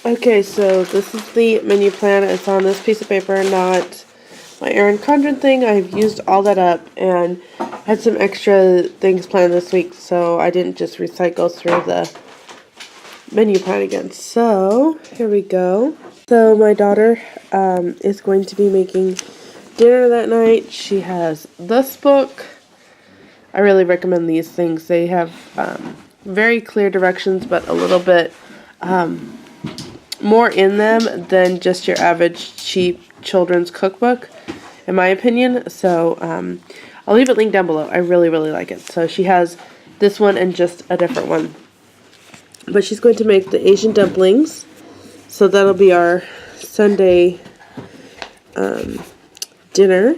Okay, so this is the menu plan. It's on this piece of paper, not my Erin Condren thing. I've used all that up and had some extra things planned this week, so I didn't just recycle through the menu plan again. So, here we go. So, my daughter is going to be making dinner that night. She has this book. I really recommend these things. They have very clear directions, but a little bit more in them than just your average cheap children's cookbook, in my opinion. So I'll leave it linked down below. I really, really like it. So she has this one and just a different one. But she's going to make the Asian dumplings. So that'll be our Sunday dinner.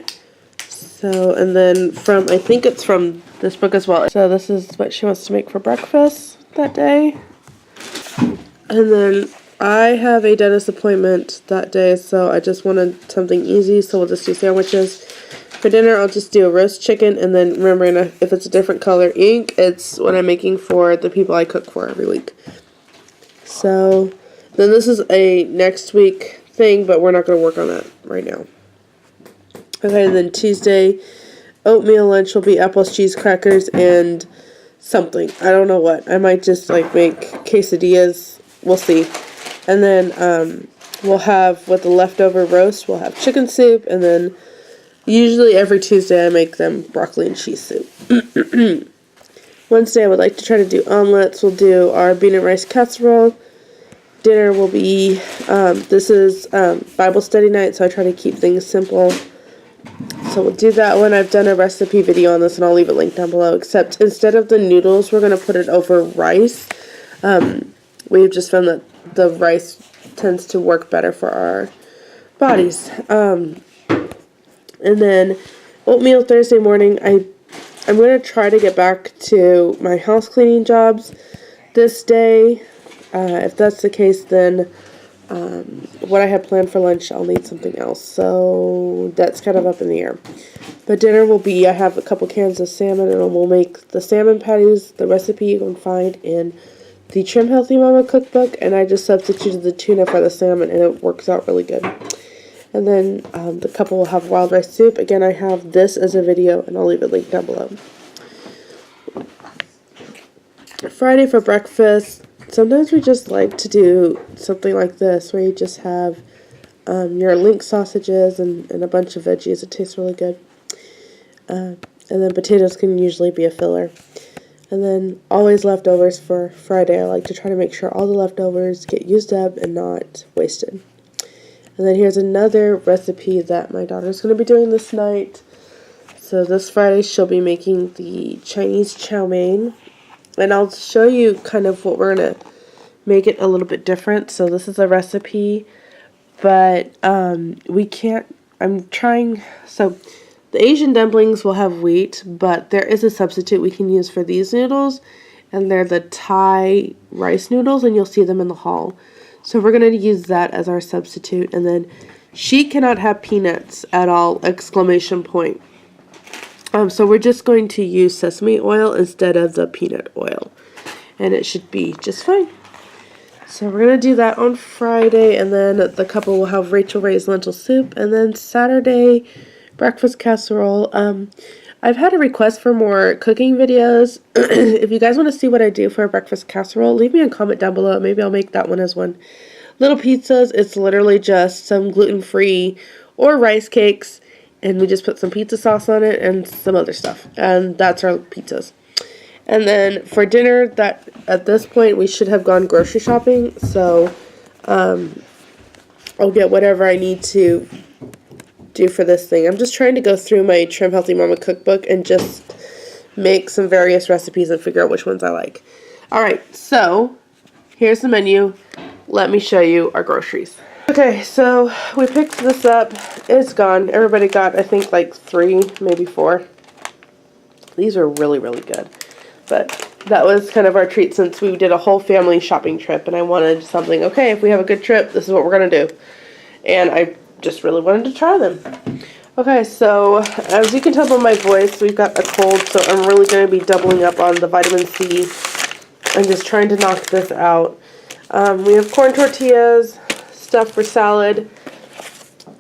So, and then I think it's from this book as well. So this is what she wants to make for breakfast that day. And then I have a dentist appointment that day, so I just wanted something easy, so we'll just do sandwiches. For dinner, I'll just do a roast chicken, and then remembering if it's a different color ink, it's what I'm making for the people I cook for every week. So, then this is a next week thing, but we're not going to work on that right now. Okay, and then Tuesday, oatmeal lunch will be apples, cheese, crackers, and something. I don't know what. I might just, make quesadillas. We'll see. And then we'll have, with the leftover roast, we'll have chicken soup. And then usually every Tuesday I make them broccoli and cheese soup. Wednesday I would like to try to do omelets. We'll do our bean and rice casserole. Dinner will be, this is Bible study night, so I try to keep things simple. So we'll do that one. I've done a recipe video on this, and I'll leave it linked down below. Except instead of the noodles, we're going to put it over rice. We've just found that the rice tends to work better for our bodies. And then oatmeal Thursday morning. I'm going to try to get back to my house cleaning jobs this day. If that's the case, then what I had planned for lunch, I'll need something else. So that's kind of up in the air. But dinner will be, I have a couple cans of salmon, and we'll make the salmon patties. The recipe you can find in the Trim Healthy Mama cookbook, and I just substituted the tuna for the salmon, and it works out really good. And then the couple will have wild rice soup. Again, I have this as a video, and I'll leave it linked down below. Friday for breakfast, sometimes we just like to do something like this, where you just have your link sausages and a bunch of veggies. It tastes really good. And then potatoes can usually be a filler. And then always leftovers for Friday. I like to try to make sure all the leftovers get used up and not wasted. And then here's another recipe that my daughter's going to be doing this night. So this Friday she'll be making the Chinese chow mein. And I'll show you kind of what we're going to make it a little bit different. So this is a recipe, but we can't, I'm trying, so the Asian dumplings will have wheat, but there is a substitute we can use for these noodles, and they're the Thai rice noodles, and you'll see them in the haul. So we're going to use that as our substitute, and then she cannot have peanuts at all, exclamation point. So we're just going to use sesame oil instead of the peanut oil, and it should be just fine. So we're going to do that on Friday, and then the couple will have Rachel Ray's lentil soup, and then Saturday, breakfast casserole. I've had a request for more cooking videos. If you guys want to see what I do for a breakfast casserole, leave me a comment down below. Maybe I'll make that one as one. Little pizzas, it's literally just some gluten-free or rice cakes, and we just put some pizza sauce on it and some other stuff. And that's our pizzas. And then for dinner, that at this point we should have gone grocery shopping. So I'll get whatever I need to do for this thing. I'm just trying to go through my Trim Healthy Mama cookbook and just make some various recipes and figure out which ones I like. Alright, so here's the menu. Let me show you our groceries. Okay, so we picked this up. It's gone. Everybody got, I think, like 3, maybe 4. These are really, really good. But that was kind of our treat since we did a whole family shopping trip, and I wanted something, okay, if we have a good trip, this is what we're going to do. And I just really wanted to try them. Okay, so as you can tell by my voice, we've got a cold, so I'm really going to be doubling up on the vitamin C. I'm just trying to knock this out. We have corn tortillas, stuff for salad.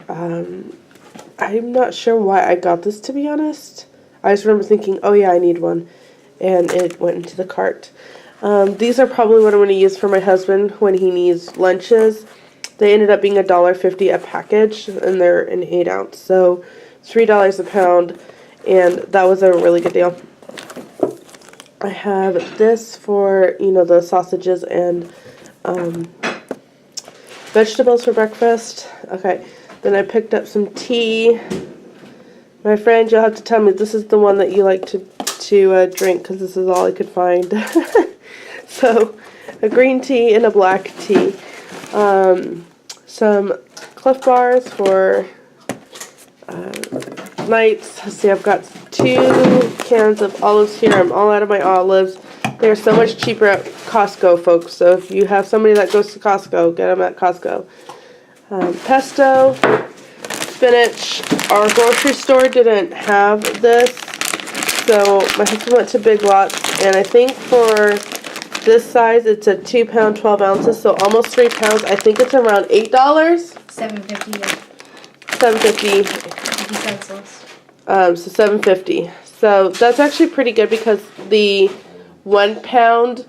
I'm not sure why I got this, to be honest. I just remember thinking, oh yeah, I need one. And it went into the cart. These are probably what I'm going to use for my husband when he needs lunches. They ended up being $1.50 a package, and they're an 8-ounce. So $3 a pound, and that was a really good deal. I have this for, you know, the sausages and vegetables for breakfast. Okay, then I picked up some tea. My friend, you'll have to tell me this is the one that you like to drink, because this is all I could find. So, a green tea and a black tea. Some Cliff Bars for nights. Let's see, I've got 2 cans of olives here. I'm all out of my olives. They're so much cheaper at Costco, folks. So if you have somebody that goes to Costco, get them at Costco. Pesto, spinach. Our grocery store didn't have this, so my husband went to Big Lots, and I think for this size, it's a 2-pound, 12 ounces, so almost 3 pounds. I think it's around $8. $7.50. $7.50. 50 cents less. So $7.50. So that's actually pretty good, because the 1-pound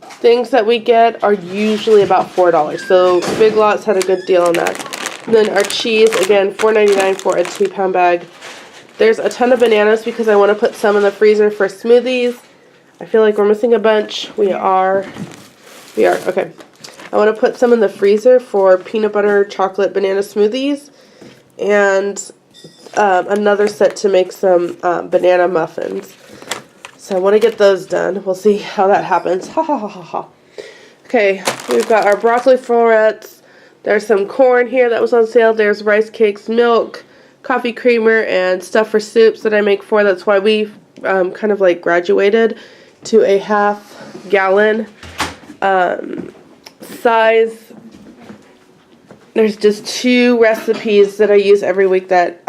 things that we get are usually about $4. So Big Lots had a good deal on that. And then our cheese, again, $4.99 for a 2-pound bag. There's a ton of bananas because I want to put some in the freezer for smoothies. I feel like we're missing a bunch. We are. Okay. I want to put some in the freezer for peanut butter chocolate banana smoothies. And another set to make some banana muffins. So I want to get those done. We'll see how that happens. Ha ha ha ha ha. Okay, we've got our broccoli florets. There's some corn here that was on sale. There's rice cakes, milk, coffee creamer, and stuff for soups that I make for. That's why we kind of like graduated to a half-gallon size. There's just 2 recipes that I use every week that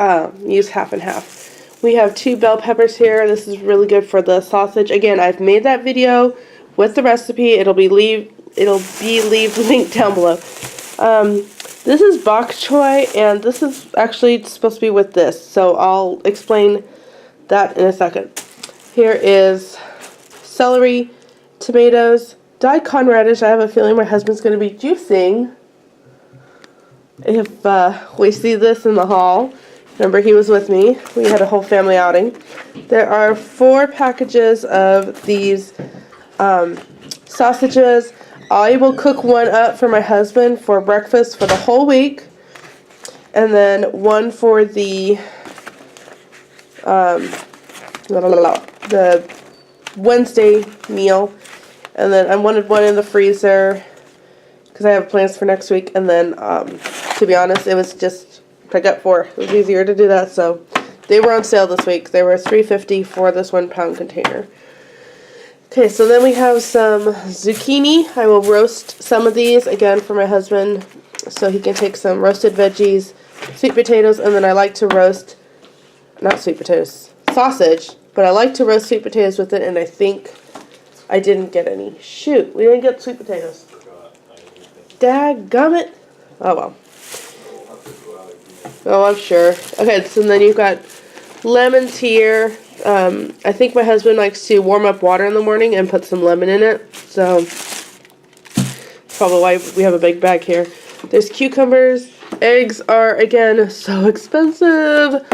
use half and half. We have 2 bell peppers here. This is really good for the sausage. Again, I've made that video with the recipe. It'll be linked down below. This is bok choy, and this is actually supposed to be with this, so I'll explain that in a second. Here is celery, tomatoes, daikon radish. I have a feeling my husband's going to be juicing if we see this in the haul. Remember, he was with me. We had a whole family outing. There are 4 packages of these sausages. I will cook one up for my husband for breakfast for the whole week, and then one for the Wednesday meal, and then I wanted one in the freezer because I have plans for next week. And then, to be honest, it was just pick up 4. It was easier to do that, so they were on sale this week. They were $3.50 for this 1-pound container. Okay, so then we have some zucchini. I will roast some of these, again, for my husband, so he can take some roasted veggies, sweet potatoes, and then I like to roast, not sweet potatoes, sausage, but I like to roast sweet potatoes with it, and I think I didn't get any. Shoot, we didn't get sweet potatoes. Dadgummit. Oh, well. Oh, I'm sure. Okay, so then you've got lemons here. I think my husband likes to warm up water in the morning and put some lemon in it. So, probably why we have a big bag here. There's cucumbers. Eggs are, again, so expensive.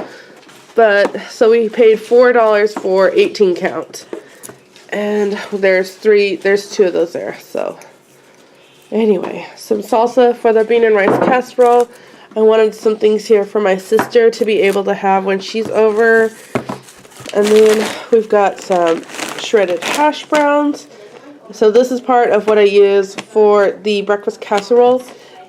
But, so we paid $4 for 18 count. And there's 2 of those there. So, anyway, some salsa for the bean and rice casserole. I wanted some things here for my sister to be able to have when she's over. And then we've got some shredded hash browns. So this is part of what I use for the breakfast casserole.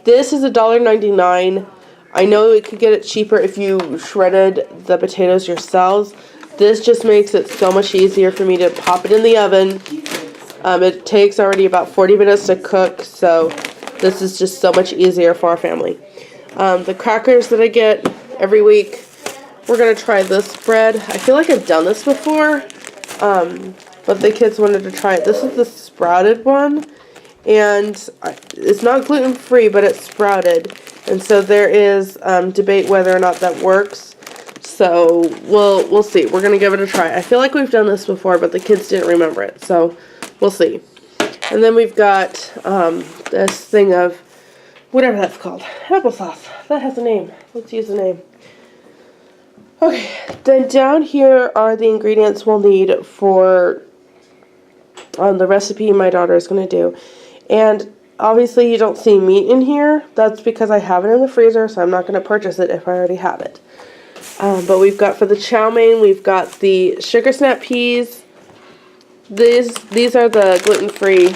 This is $1.99. I know it could get it cheaper if you shredded the potatoes yourselves. This just makes it so much easier for me to pop it in the oven. It takes already about 40 minutes to cook, so this is just so much easier for our family. The crackers that I get every week, we're going to try this bread. I feel like I've done this before, but the kids wanted to try it. This is the sprouted one, and it's not gluten-free, but it's sprouted. And so there is debate whether or not that works. So we'll see. We're gonna give it a try. I feel like we've done this before, but the kids didn't remember it, so we'll see. And then we've got this thing of whatever that's called, applesauce. That has a name. Let's use the name. Okay. Then down here are the ingredients we'll need for the recipe my daughter is gonna do, and obviously you don't see meat in here. That's because I have it in the freezer, so I'm not going to purchase it if I already have it. But we've got for the chow mein, we've got the sugar snap peas. These are the gluten-free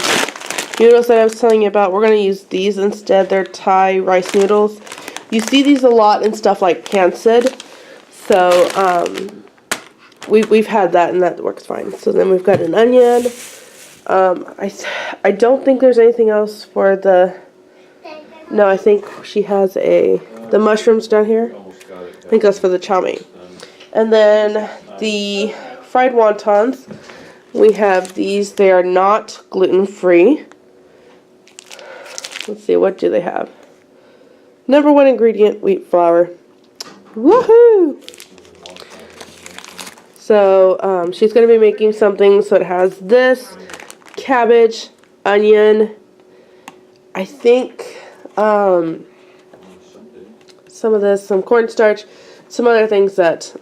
noodles that I was telling you about. We're going to use these instead. They're Thai rice noodles. You see these a lot in stuff like pancit. So we've had that, and that works fine. So then we've got an onion. I don't think there's anything else for the, no, I think she has the mushrooms down here. I think that's for the chow mein. And then the fried wontons, we have these. They are not gluten-free. Let's see, what do they have? Number 1 ingredient, wheat flour. Woohoo! So she's going to be making something, so it has this, cabbage, onion, I think some of this, some cornstarch, some other things that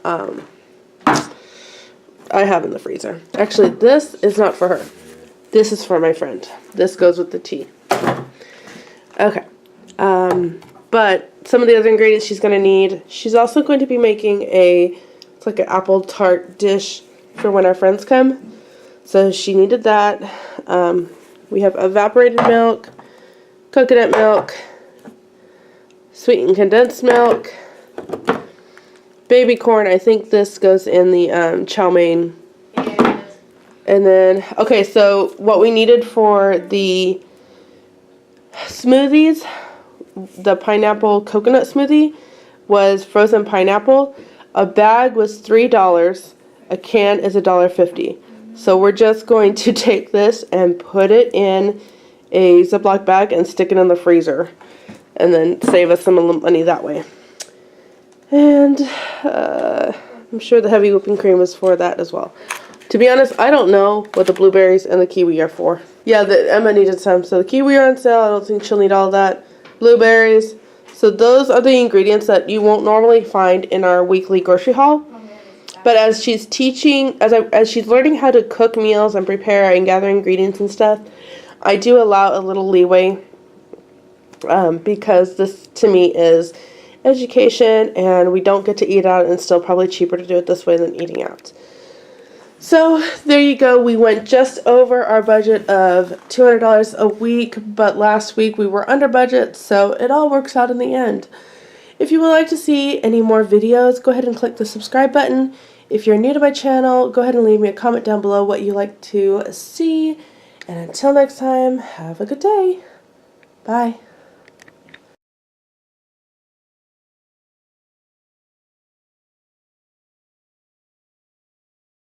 I have in the freezer. Actually, this is not for her. This is for my friend. This goes with the tea. Okay. But some of the other ingredients she's going to need. She's also going to be making it's like an apple tart dish for when our friends come. So she needed that. We have evaporated milk, coconut milk, sweetened condensed milk, baby corn. I think this goes in the chow mein. And then, okay, so what we needed for the smoothies, the pineapple coconut smoothie, was frozen pineapple. A bag was $3. A can is $1.50. So we're just going to take this and put it in a Ziploc bag and stick it in the freezer. And then save us some money that way. And I'm sure the heavy whipping cream is for that as well. To be honest, I don't know what the blueberries and the kiwi are for. Yeah, Emma needed some. So the kiwi are on sale. I don't think she'll need all that. Blueberries. So those are the ingredients that you won't normally find in our weekly grocery haul. But as she's teaching, as she's learning how to cook meals and prepare and gather ingredients and stuff, I do allow a little leeway because this, to me, is education, and we don't get to eat out, and it's still probably cheaper to do it this way than eating out. So there you go. We went just over our budget of $200 a week, but last week we were under budget, so it all works out in the end. If you would like to see any more videos, go ahead and click the subscribe button. If you're new to my channel, go ahead and leave me a comment down below what you like to see. And until next time, have a good day. Bye.